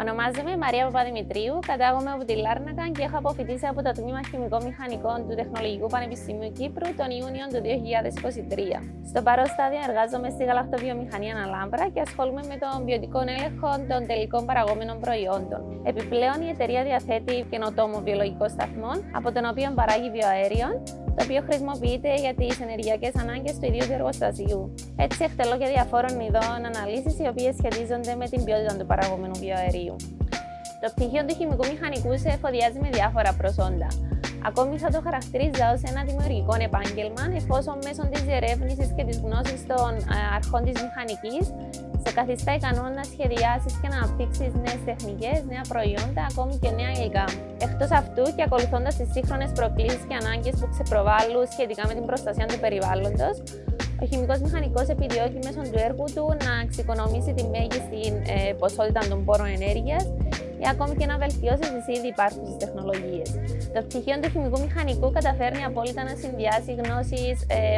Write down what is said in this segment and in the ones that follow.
Ονομάζομαι Μαρία Παπαδημητρίου, κατάγομαι από τη Λάρνακα και έχω αποφοιτήσει από το Τμήμα Χημικών Μηχανικών του Τεχνολογικού Πανεπιστημίου Κύπρου τον Ιούνιο του 2023. Στο παρόν στάδιο εργάζομαι στη γαλακτοβιομηχανία Αλάμπρα και ασχολούμαι με τον ποιοτικό έλεγχο των τελικών παραγόμενων προϊόντων. Επιπλέον, η εταιρεία διαθέτει καινοτόμο βιολογικό σταθμό, από τον οποίο παράγει βιοαέριο, το οποίο χρησιμοποιείται για τις ενεργειακές ανάγκες του ίδιου του εργοστασίου. Έτσι, εκτελώ και διαφόρων ειδών αναλύσεις, οι οποίες σχετίζονται με την ποιότητα του παραγόμενου βιοαερίου. Το πτυχίο του χημικού μηχανικού σε εφοδιάζει με διάφορα προσόντα. Ακόμη θα το χαρακτηρίζα ως ένα δημιουργικό επάγγελμα, εφόσον μέσω της διερεύνησης και της γνώσης των αρχών της μηχανικής σε καθιστά ικανό να σχεδιάσεις και να αναπτύξεις νέες τεχνικές, νέα προϊόντα, ακόμη και νέα υλικά. Εκτός αυτού, και ακολουθώντας τις σύγχρονες προκλήσεις και ανάγκες που ξεπροβάλλουν σχετικά με την προστασία του περιβάλλοντος, ο χημικός μηχανικός επιδιώκει μέσω του έργου του να εξοικονομήσει τη μέγιστη ποσότητα των πόρων ενέργειας ή ακόμη και να βελτιώσει τις ήδη υπάρχουσες τεχνολογίες. Το πτυχίο του χημικού μηχανικού καταφέρνει απόλυτα να συνδυάσει γνώσεις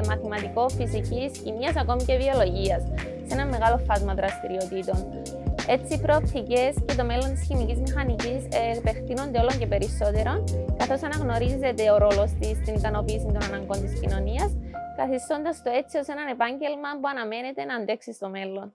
μαθηματικό-φυσικής, χημίας, ακόμη και βιολογίας σε ένα μεγάλο φάσμα δραστηριοτήτων. Έτσι, οι προοπτικές και το μέλλον της χημικής μηχανικής επεκτείνονται όλο και περισσότερο, καθώς αναγνωρίζεται ο ρόλος της στην ικανοποίηση των αναγκών της κοινωνίας, καθιστώντας το έτσι ως ένα επάγγελμα που αναμένεται να αντέξει στο μέλλον.